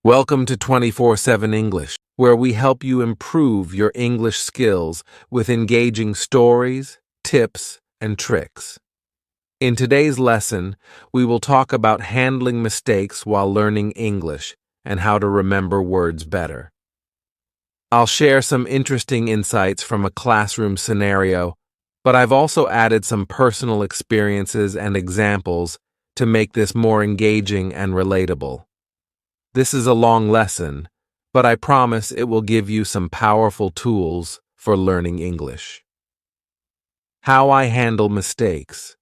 Welcome to 24/7 English, where we help you improve your English skills with engaging stories, tips, and tricks. In today's lesson, we will talk about handling mistakes while learning English and how to remember words better. I'll share some interesting insights from a classroom scenario, but I've also added some personal experiences and examples to make this more engaging and relatable. This is a long lesson, but I promise it will give you some powerful tools for learning English. How I handle mistakes.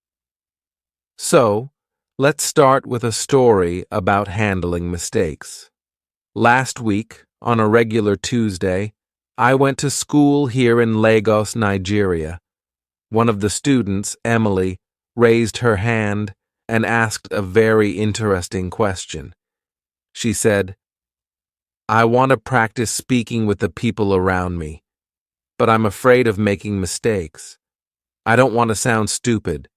So, let's start with a story about handling mistakes. Last week, on a regular Tuesday, I went to school here in Lagos, Nigeria. One of the students, Emily, raised her hand and asked a very interesting question. She said, "I want to practice speaking with the people around me, but I'm afraid of making mistakes. I don't want to sound stupid.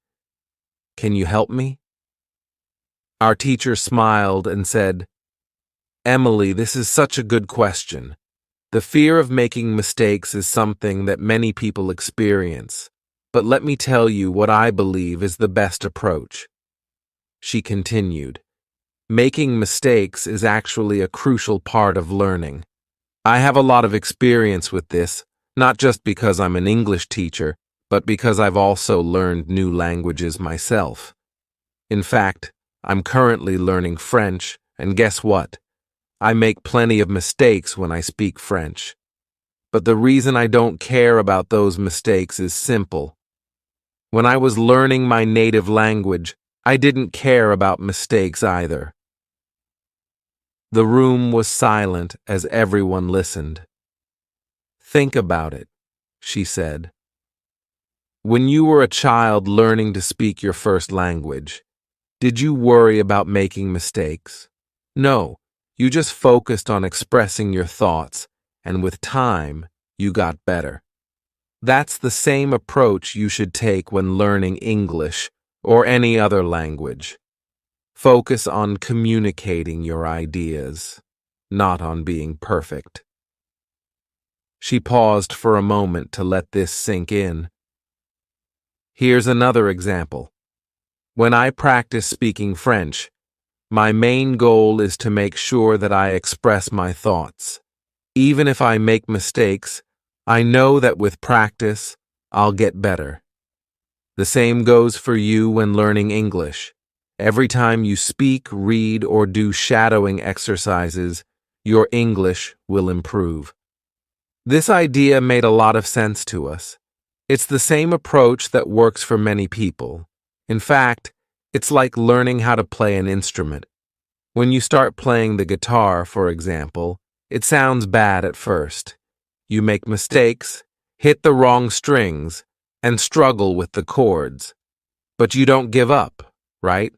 Can you help me?" Our teacher smiled and said, "Emily, this is such a good question. The fear of making mistakes is something that many people experience, but let me tell you what I believe is the best approach." She continued, "Making mistakes is actually a crucial part of learning. I have a lot of experience with this, not just because I'm an English teacher, but because I've also learned new languages myself. In fact, I'm currently learning French, and guess what? I make plenty of mistakes when I speak French. But the reason I don't care about those mistakes is simple. When I was learning my native language, I didn't care about mistakes either." The room was silent as everyone listened. "Think about it," she said. "When you were a child learning to speak your first language, did you worry about making mistakes? No, you just focused on expressing your thoughts, and with time, you got better. That's the same approach you should take when learning English or any other language. Focus on communicating your ideas, not on being perfect." She paused for a moment to let this sink in. Here's another example. When I practice speaking French, my main goal is to make sure that I express my thoughts. Even if I make mistakes, I know that with practice, I'll get better. The same goes for you when learning English. Every time you speak, read, or do shadowing exercises, your English will improve. This idea made a lot of sense to us. It's the same approach that works for many people. In fact, it's like learning how to play an instrument. When you start playing the guitar, for example, it sounds bad at first. You make mistakes, hit the wrong strings, and struggle with the chords. But you don't give up, right?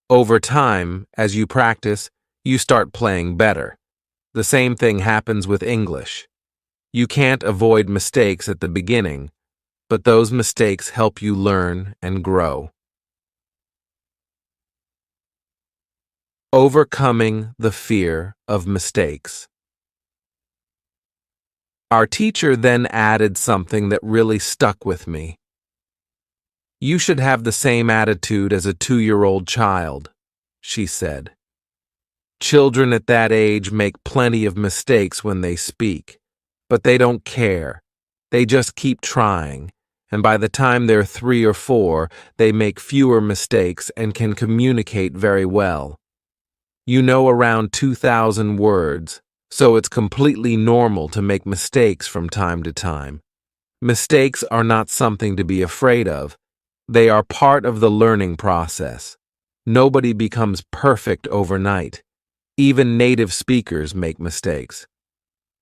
Over time, as you practice, you start playing better. The same thing happens with English. You can't avoid mistakes at the beginning, but those mistakes help you learn and grow. Overcoming the fear of mistakes. Our teacher then added something that really stuck with me. "You should have the same attitude as a 2-year-old child," she said. "Children at that age make plenty of mistakes when they speak, but they don't care. They just keep trying, and by the time they're 3 or 4, they make fewer mistakes and can communicate very well. You know around 2,000 words, so it's completely normal to make mistakes from time to time. Mistakes are not something to be afraid of. They are part of the learning process. Nobody becomes perfect overnight. Even native speakers make mistakes.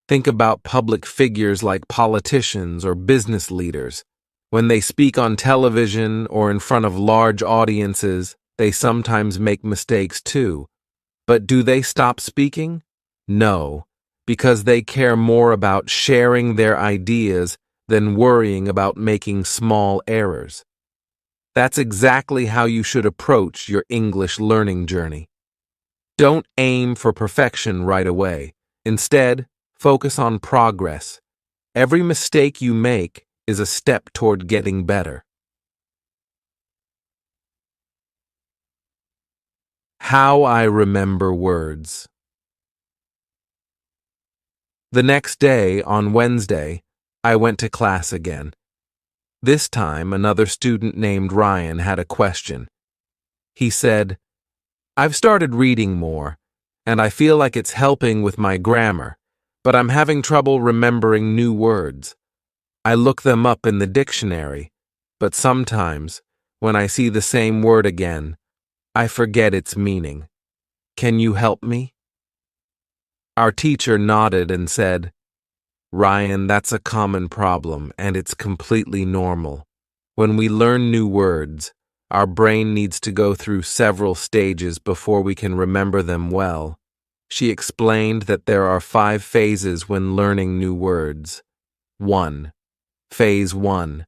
Think about public figures like politicians or business leaders. When they speak on television or in front of large audiences, they sometimes make mistakes too. But do they stop speaking? No, because they care more about sharing their ideas than worrying about making small errors. That's exactly how you should approach your English learning journey. Don't aim for perfection right away. Instead, focus on progress. Every mistake you make is a step toward getting better. How I remember words. The next day, on Wednesday, I went to class again. This time, another student named Ryan had a question. He said, "I've started reading more, and I feel like it's helping with my grammar, but I'm having trouble remembering new words. I look them up in the dictionary, but sometimes, when I see the same word again, I forget its meaning. Can you help me?" Our teacher nodded and said, "Ryan, that's a common problem, and it's completely normal. When we learn new words, our brain needs to go through several stages before we can remember them well." She explained that there are 5 phases when learning new words. 1. Phase 1.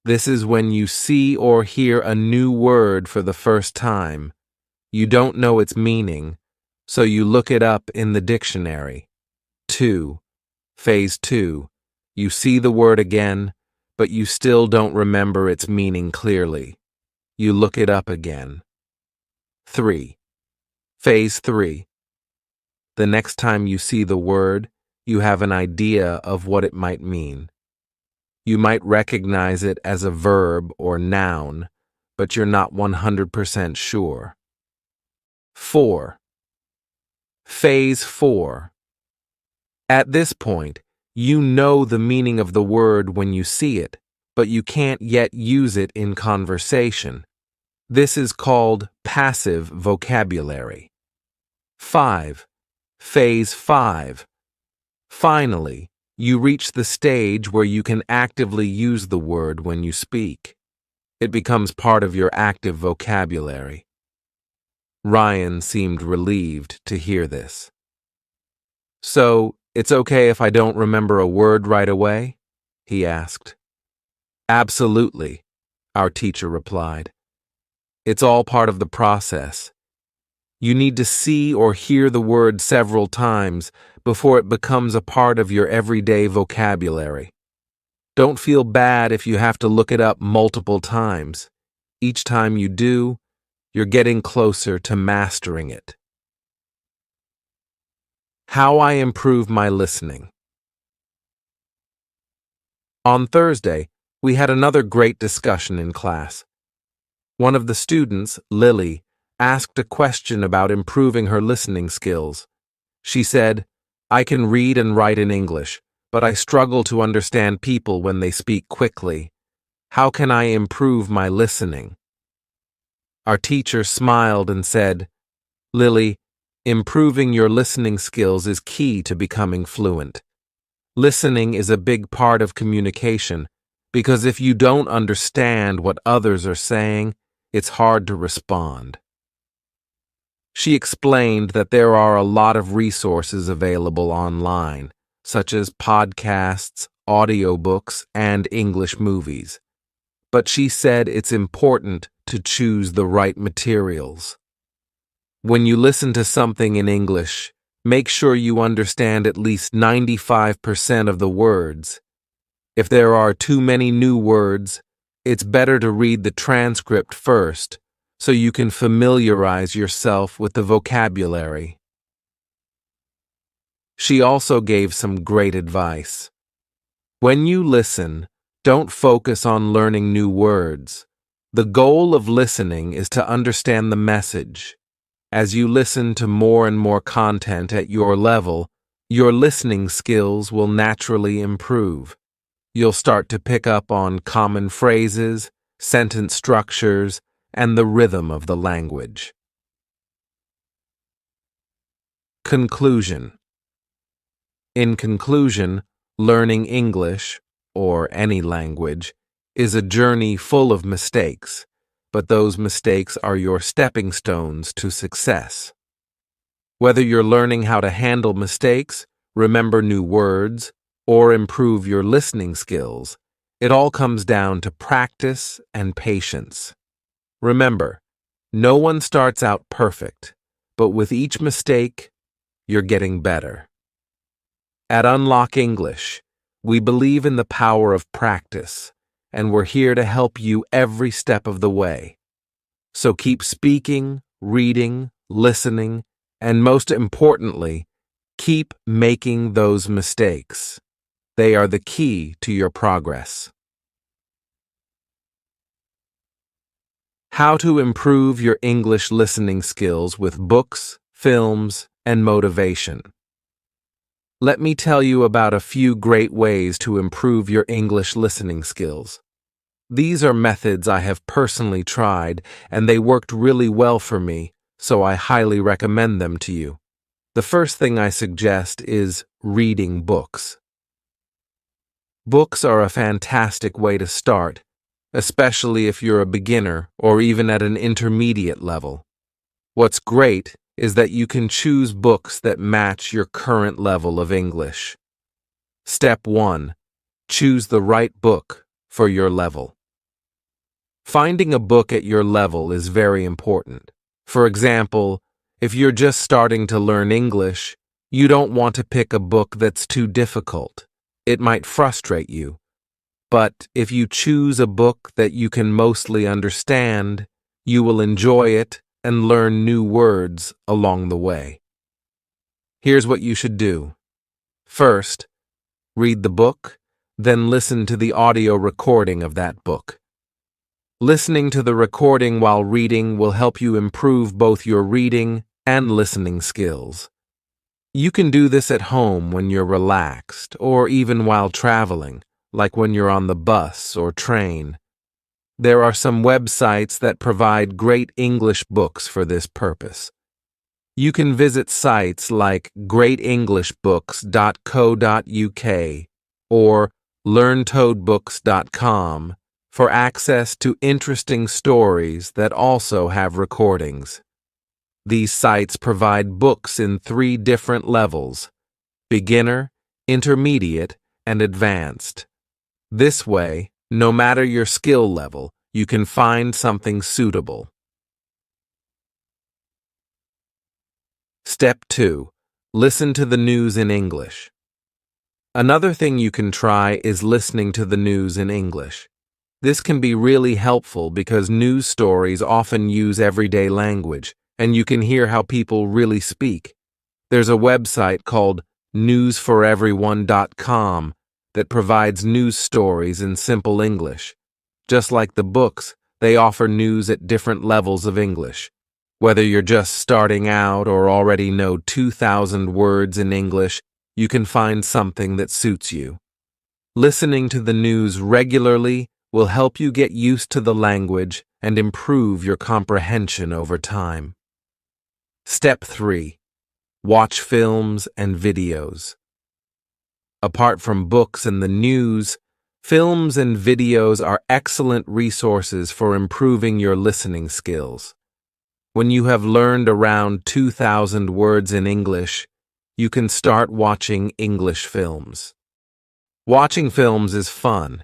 This is when you see or hear a new word for the first time. You don't know its meaning, so you look it up in the dictionary. 2. Phase 2. You see the word again, but you still don't remember its meaning clearly. You look it up again. 3. Phase 3. The next time you see the word, you have an idea of what it might mean. You might recognize it as a verb or noun, but you're not 100% sure. 4. Phase 4. At this point, you know the meaning of the word when you see it, but you can't yet use it in conversation. This is called passive vocabulary. 5. Phase 5. Finally, you reach the stage where you can actively use the word when you speak. It becomes part of your active vocabulary. Ryan seemed relieved to hear this. "So, it's okay if I don't remember a word right away?" he asked. "Absolutely," our teacher replied. "It's all part of the process. You need to see or hear the word several times before it becomes a part of your everyday vocabulary. Don't feel bad if you have to look it up multiple times. Each time you do, you're getting closer to mastering it." How I improve my listening. On Thursday, we had another great discussion in class. One of the students, Lily, asked a question about improving her listening skills. She said, "I can read and write in English, but I struggle to understand people when they speak quickly. How can I improve my listening?" Our teacher smiled and said, "Lily, improving your listening skills is key to becoming fluent. Listening is a big part of communication because if you don't understand what others are saying, it's hard to respond." She explained that there are a lot of resources available online, such as podcasts, audiobooks, and English movies. But she said it's important to choose the right materials. When you listen to something in English, make sure you understand at least 95% of the words. If there are too many new words, it's better to read the transcript first so you can familiarize yourself with the vocabulary. She also gave some great advice. When you listen, don't focus on learning new words. The goal of listening is to understand the message. As you listen to more and more content at your level, your listening skills will naturally improve. You'll start to pick up on common phrases, sentence structures, and the rhythm of the language. Conclusion. In conclusion, learning English, or any language, is a journey full of mistakes, but those mistakes are your stepping stones to success. Whether you're learning how to handle mistakes, remember new words, or improve your listening skills, it all comes down to practice and patience. Remember, no one starts out perfect, but with each mistake, you're getting better. At Unlock English, we believe in the power of practice, and we're here to help you every step of the way. So keep speaking, reading, listening, and most importantly, keep making those mistakes. They are the key to your progress. How to improve your English listening skills with books, films, and motivation. Let me tell you about a few great ways to improve your English listening skills. These are methods I have personally tried, and they worked really well for me, so I highly recommend them to you. The first thing I suggest is reading books. Books are a fantastic way to start, especially if you're a beginner or even at an intermediate level. What's great is that you can choose books that match your current level of English. Step 1. Choose the right book for your level. Finding a book at your level is very important. For example, if you're just starting to learn English, you don't want to pick a book that's too difficult. It might frustrate you. But if you choose a book that you can mostly understand, you will enjoy it and learn new words along the way. Here's what you should do. First, read the book, then listen to the audio recording of that book. Listening to the recording while reading will help you improve both your reading and listening skills. You can do this at home when you're relaxed, or even while traveling, like when you're on the bus or train. There are some websites that provide great English books for this purpose. You can visit sites like greatenglishbooks.co.uk or learntoadbooks.com for access to interesting stories that also have recordings. These sites provide books in 3 different levels: beginner, intermediate, and advanced. This way, no matter your skill level, you can find something suitable. Step 2. Listen to the news in English. Another thing you can try is listening to the news in English. This can be really helpful because news stories often use everyday language, and you can hear how people really speak. There's a website called newsforeveryone.com that provides news stories in simple English. Just like the books, they offer news at different levels of English. Whether you're just starting out or already know 2,000 words in English, you can find something that suits you. Listening to the news regularly will help you get used to the language and improve your comprehension over time. Step 3. Watch films and videos. Apart from books and the news, films and videos are excellent resources for improving your listening skills. When you have learned around 2,000 words in English, you can start watching English films. Watching films is fun,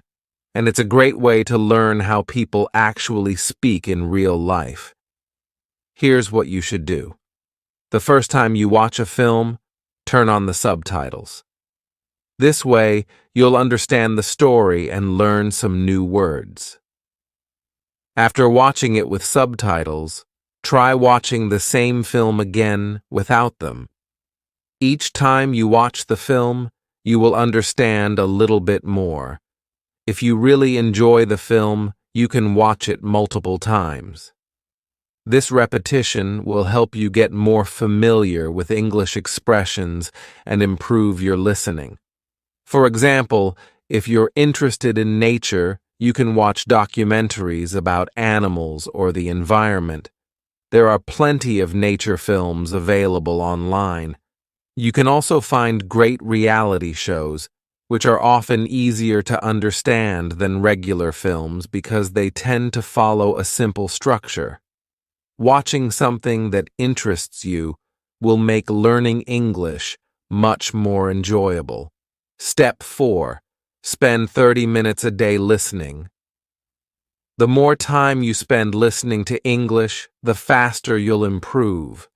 and it's a great way to learn how people actually speak in real life. Here's what you should do. The first time you watch a film, turn on the subtitles. This way, you'll understand the story and learn some new words. After watching it with subtitles, try watching the same film again without them. Each time you watch the film, you will understand a little bit more. If you really enjoy the film, you can watch it multiple times. This repetition will help you get more familiar with English expressions and improve your listening. For example, if you're interested in nature, you can watch documentaries about animals or the environment. There are plenty of nature films available online. You can also find great reality shows, which are often easier to understand than regular films because they tend to follow a simple structure. Watching something that interests you will make learning English much more enjoyable. Step 4. Spend 30 minutes a day listening. The more time you spend listening to English, the faster you'll improve.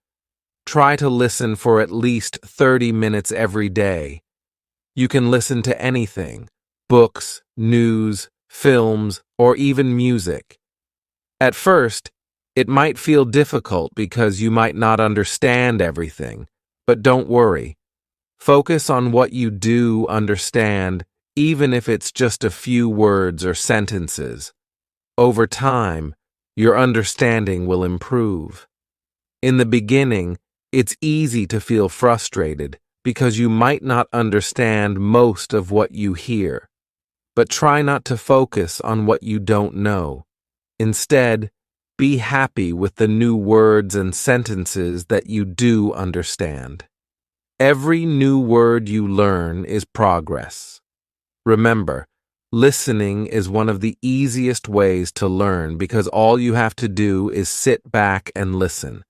try to listen for at least 30 minutes every day. You can listen to anything: books, news, films, or even music. At first, it might feel difficult because you might not understand everything, but don't worry. Focus on what you do understand, even if it's just a few words or sentences. Over time, your understanding will improve. In the beginning, it's easy to feel frustrated because you might not understand most of what you hear. But try not to focus on what you don't know. Instead, be happy with the new words and sentences that you do understand. Every new word you learn is progress. Remember, listening is one of the easiest ways to learn because all you have to do is sit back and listen.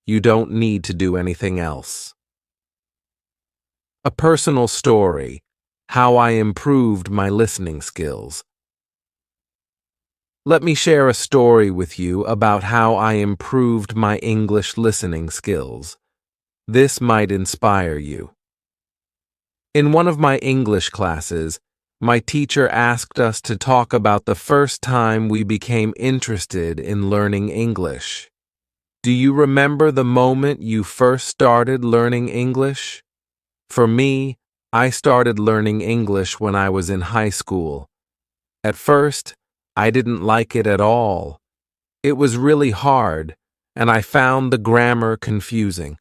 You don't need to do anything else. A personal story: how I improved my listening skills. Let me share a story with you about how I improved my English listening skills. This might inspire you. In one of my English classes, my teacher asked us to talk about the first time we became interested in learning English. Do you remember the moment you first started learning English? For me, I started learning English when I was in high school. At first, I didn't like it at all. It was really hard, and I found the grammar confusing.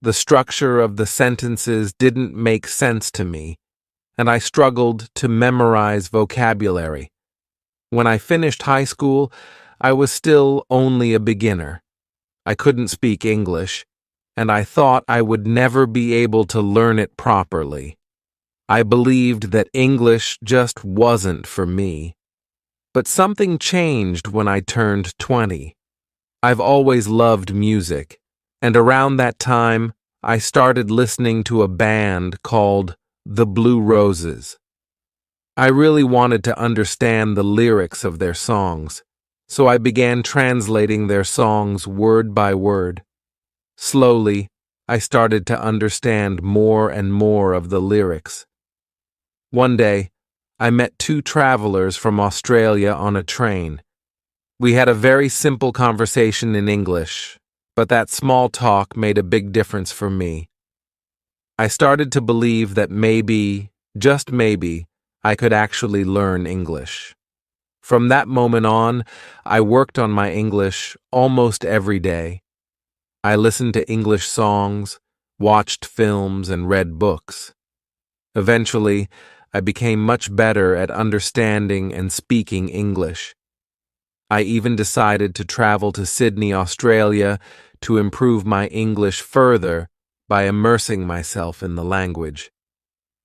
The structure of the sentences didn't make sense to me, and I struggled to memorize vocabulary. When I finished high school, I was still only a beginner. I couldn't speak English, and I thought I would never be able to learn it properly. I believed that English just wasn't for me. But something changed when I turned 20. I've always loved music, and around that time, I started listening to a band called the Blue Roses. I really wanted to understand the lyrics of their songs, so I began translating their songs word by word. Slowly, I started to understand more and more of the lyrics. One day, I met two travelers from Australia on a train. We had a very simple conversation in English, but that small talk made a big difference for me. I started to believe that maybe, just maybe, I could actually learn English. From that moment on, I worked on my English almost every day. I listened to English songs, watched films, and read books. Eventually, I became much better at understanding and speaking English. I even decided to travel to Sydney, Australia, to improve my English further by immersing myself in the language.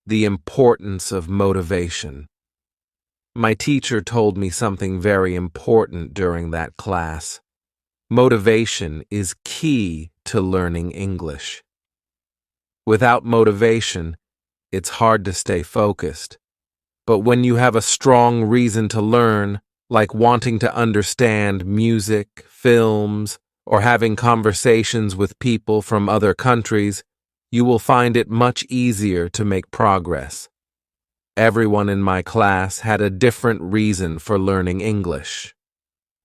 The importance of motivation. My teacher told me something very important during that class. Motivation is key to learning English. Without motivation, it's hard to stay focused. But when you have a strong reason to learn, like wanting to understand music, films, or having conversations with people from other countries, you will find it much easier to make progress. Everyone in my class had a different reason for learning English.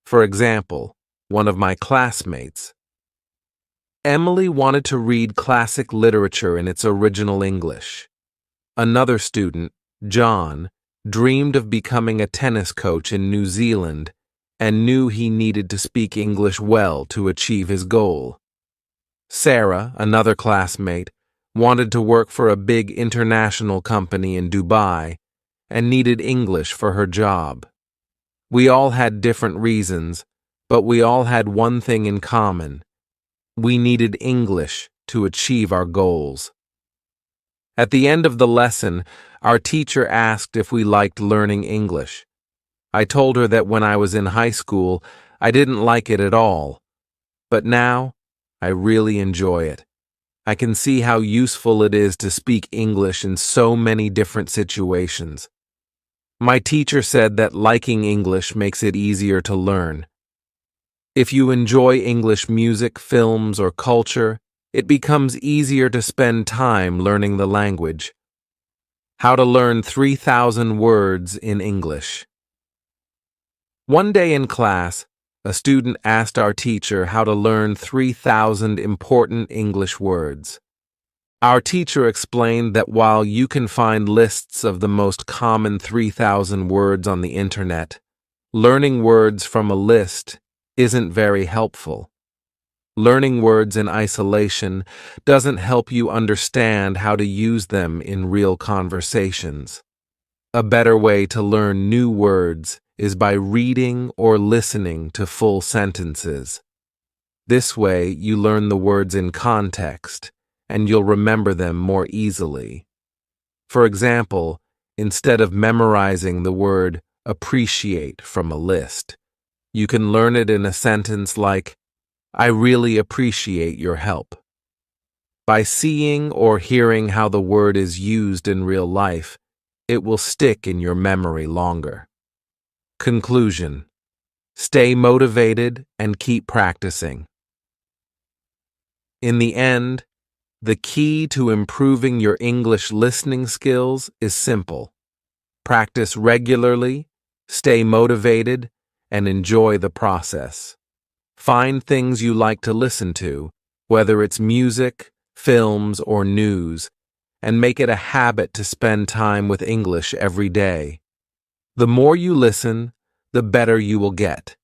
For example, one of my classmates, Emily, wanted to read classic literature in its original English. Another student, John, dreamed of becoming a tennis coach in New Zealand and knew he needed to speak English well to achieve his goal. Sarah, another classmate, wanted to work for a big international company in Dubai and needed English for her job. We all had different reasons, but we all had one thing in common. We needed English to achieve our goals. At the end of the lesson, our teacher asked if we liked learning English. I told her that when I was in high school, I didn't like it at all. But now, I really enjoy it. I can see how useful it is to speak English in so many different situations. My teacher said that liking English makes it easier to learn. If you enjoy English music, films, or culture, it becomes easier to spend time learning the language. How to learn 3,000 words in English. One day in class, a student asked our teacher how to learn 3,000 important English words. Our teacher explained that while you can find lists of the most common 3,000 words on the internet, learning words from a list isn't very helpful. Learning words in isolation doesn't help you understand how to use them in real conversations. A better way to learn new words is by reading or listening to full sentences. This way, you learn the words in context, and you'll remember them more easily. For example, instead of memorizing the word appreciate from a list, you can learn it in a sentence like, "I really appreciate your help." By seeing or hearing how the word is used in real life, it will stick in your memory longer. Conclusion: stay motivated and keep practicing. In the end, the key to improving your English listening skills is simple. Practice regularly, stay motivated, and enjoy the process. Find things you like to listen to, whether it's music, films, or news, and make it a habit to spend time with English every day. The more you listen, the better you will get.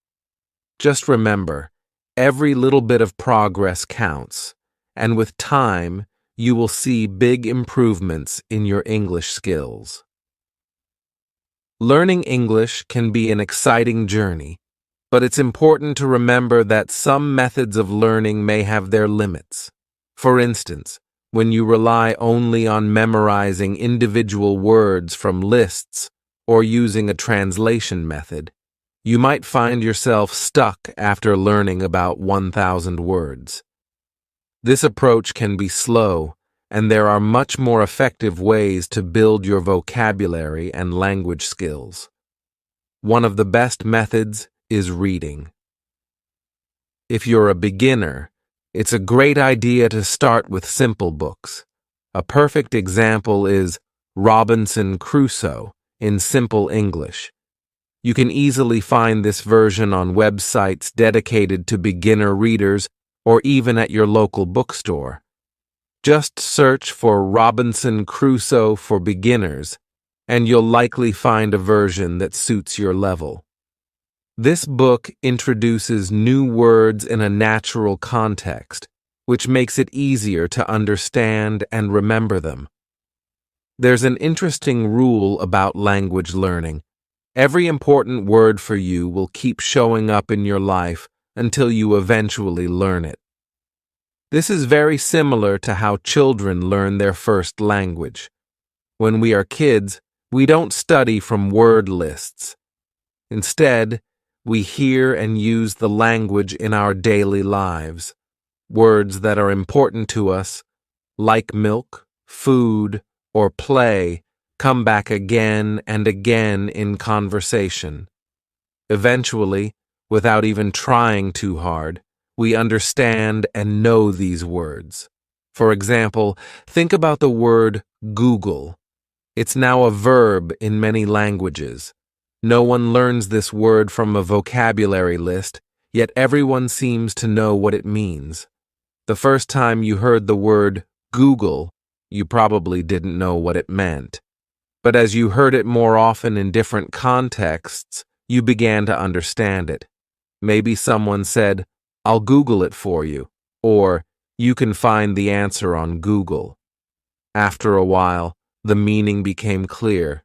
Just remember, every little bit of progress counts, and with time, you will see big improvements in your English skills. Learning English can be an exciting journey, but it's important to remember that some methods of learning may have their limits. For instance, when you rely only on memorizing individual words from lists or using a translation method, you might find yourself stuck after learning about 1,000 words. This approach can be slow, and there are much more effective ways to build your vocabulary and language skills. One of the best methods is reading. If you're a beginner, it's a great idea to start with simple books. A perfect example is Robinson Crusoe in simple English. You can easily find this version on websites dedicated to beginner readers or even at your local bookstore. Just search for Robinson Crusoe for Beginners, and you'll likely find a version that suits your level. This book introduces new words in a natural context, which makes it easier to understand and remember them. There's an interesting rule about language learning. Every important word for you will keep showing up in your life until you eventually learn it. This is very similar to how children learn their first language. When we are kids, we don't study from word lists. Instead, we hear and use the language in our daily lives. Words that are important to us, like milk, food, or play, come back again and again in conversation. Eventually, without even trying too hard, we understand and know these words. For example, think about the word Google. It's now a verb in many languages. No one learns this word from a vocabulary list, yet everyone seems to know what it means. The first time you heard the word Google, you probably didn't know what it meant. But as you heard it more often in different contexts, you began to understand it. Maybe someone said, "I'll Google it for you," or "You can find the answer on Google." After a while, the meaning became clear.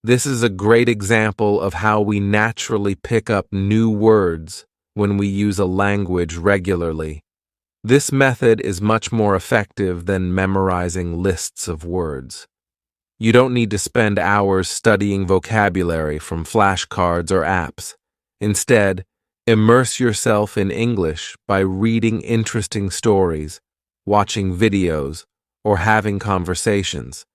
This is a great example of how we naturally pick up new words when we use a language regularly. This method is much more effective than memorizing lists of words. You don't need to spend hours studying vocabulary from flashcards or apps. Instead, immerse yourself in English by reading interesting stories, watching videos, or having conversations.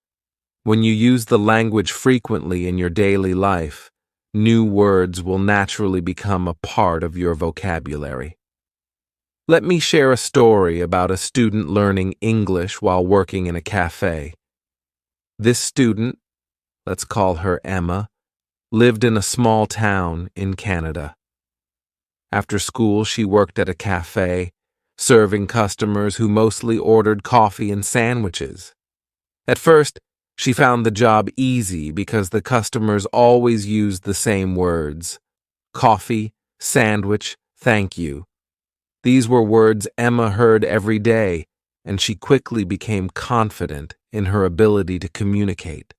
When you use the language frequently in your daily life, new words will naturally become a part of your vocabulary. Let me share a story about a student learning English while working in a cafe. This student, let's call her Emma, lived in a small town in Canada. After school, she worked at a cafe, serving customers who mostly ordered coffee and sandwiches. At first, she found the job easy because the customers always used the same words: coffee, sandwich, thank you. These were words Emma heard every day, and she quickly became confident in her ability to communicate.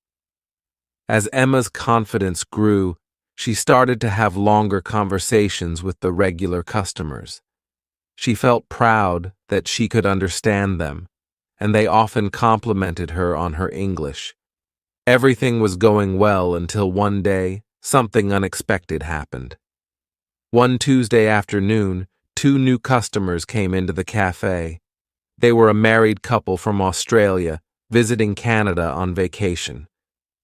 As Emma's confidence grew, she started to have longer conversations with the regular customers. She felt proud that she could understand them, and they often complimented her on her English. Everything was going well until one day, something unexpected happened. One Tuesday afternoon, 2 new customers came into the cafe. They were a married couple from Australia, visiting Canada on vacation.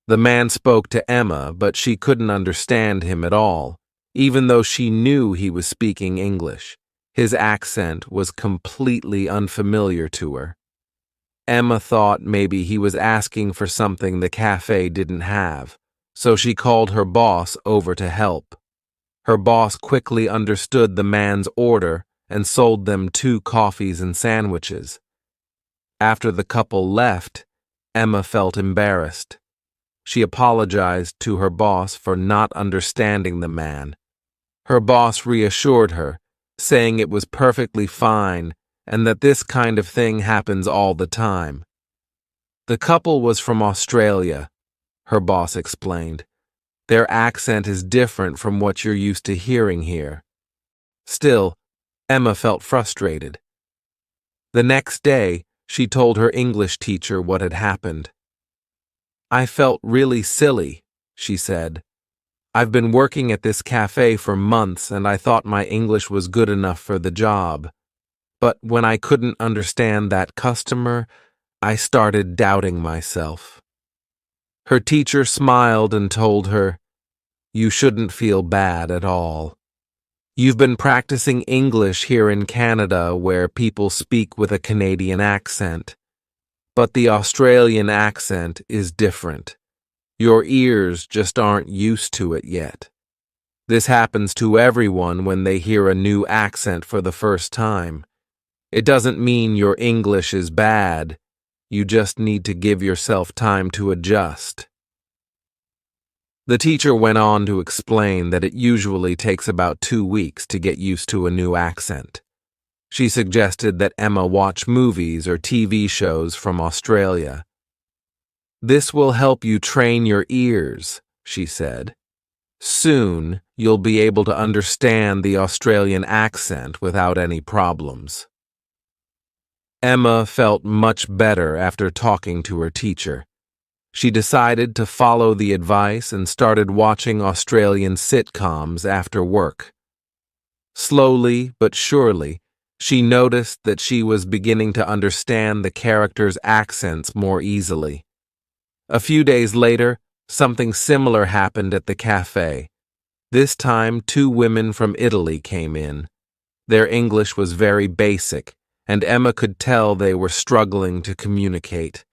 The man spoke to Emma, but she couldn't understand him at all, even though she knew he was speaking English. His accent was completely unfamiliar to her. Emma thought maybe he was asking for something the cafe didn't have, so she called her boss over to help. Her boss quickly understood the man's order and sold them 2 coffees and sandwiches. After the couple left, Emma felt embarrassed. She apologized to her boss for not understanding the man. Her boss reassured her, saying it was perfectly fine and that this kind of thing happens all the time. The couple was from Australia, her boss explained. Their accent is different from what you're used to hearing here. Still, Emma felt frustrated. The next day, she told her English teacher what had happened. "I felt really silly," she said. "I've been working at this cafe for months and I thought my English was good enough for the job. But when I couldn't understand that customer, I started doubting myself." Her teacher smiled and told her, "You shouldn't feel bad at all. You've been practicing English here in Canada where people speak with a Canadian accent. But the Australian accent is different. Your ears just aren't used to it yet. This happens to everyone when they hear a new accent for the first time. It doesn't mean your English is bad. You just need to give yourself time to adjust." The teacher went on to explain that it usually takes about 2 weeks to get used to a new accent. She suggested that Emma watch movies or TV shows from Australia. "This will help you train your ears," she said. "Soon, you'll be able to understand the Australian accent without any problems." Emma felt much better after talking to her teacher. She decided to follow the advice and started watching Australian sitcoms after work. Slowly but surely, she noticed that she was beginning to understand the characters' accents more easily. A few days later, something similar happened at the cafe. This time, 2 women from Italy came in. Their English was very basic, and Emma could tell they were struggling to communicate.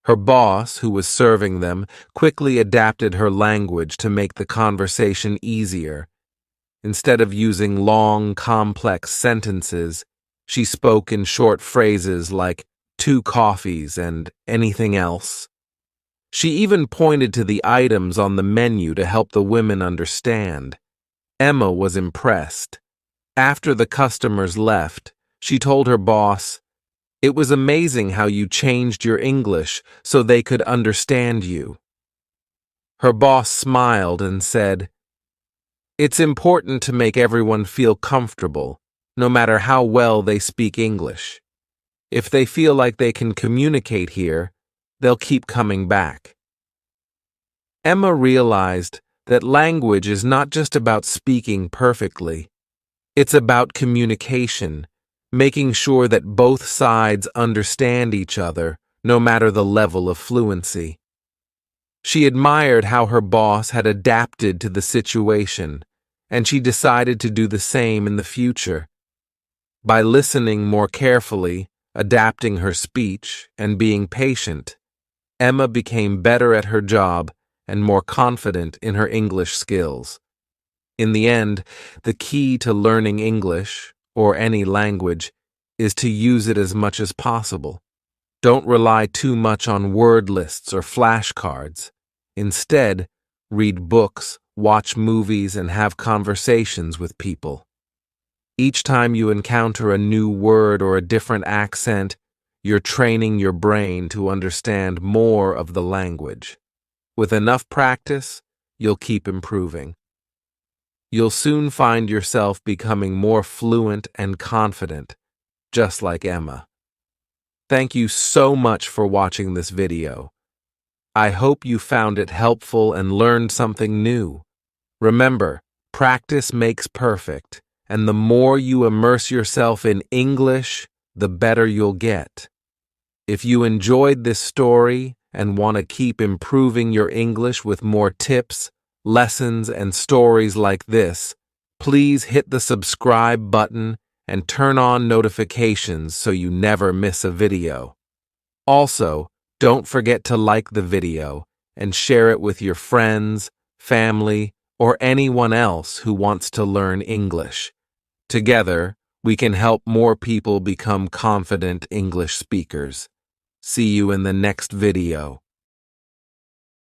Her boss, who was serving them, quickly adapted her language to make the conversation easier. Instead of using long, complex sentences, she spoke in short phrases like 2 coffees and anything else. She even pointed to the items on the menu to help the women understand. Emma was impressed. After the customers left, she told her boss, "It was amazing how you changed your English so they could understand you." Her boss smiled and said, "It's important to make everyone feel comfortable, no matter how well they speak English. If they feel like they can communicate here, they'll keep coming back." Emma realized that language is not just about speaking perfectly. It's about communication, making sure that both sides understand each other, no matter the level of fluency. She admired how her boss had adapted to the situation, and she decided to do the same in the future. By listening more carefully, adapting her speech, and being patient, Emma became better at her job and more confident in her English skills. In the end, the key to learning English, or any language, is to use it as much as possible. Don't rely too much on word lists or flashcards. Instead, read books, watch movies, and have conversations with people. Each time you encounter a new word or a different accent, you're training your brain to understand more of the language. With enough practice, you'll keep improving. You'll soon find yourself becoming more fluent and confident, just like Emma. Thank you so much for watching this video. I hope you found it helpful and learned something new. Remember, practice makes perfect, and the more you immerse yourself in English, the better you'll get. If you enjoyed this story and want to keep improving your English with more tips, lessons, and stories like this, please hit the subscribe button and turn on notifications so you never miss a video. Also, don't forget to like the video and share it with your friends, family, or anyone else who wants to learn English. Together, we can help more people become confident English speakers. See you in the next video.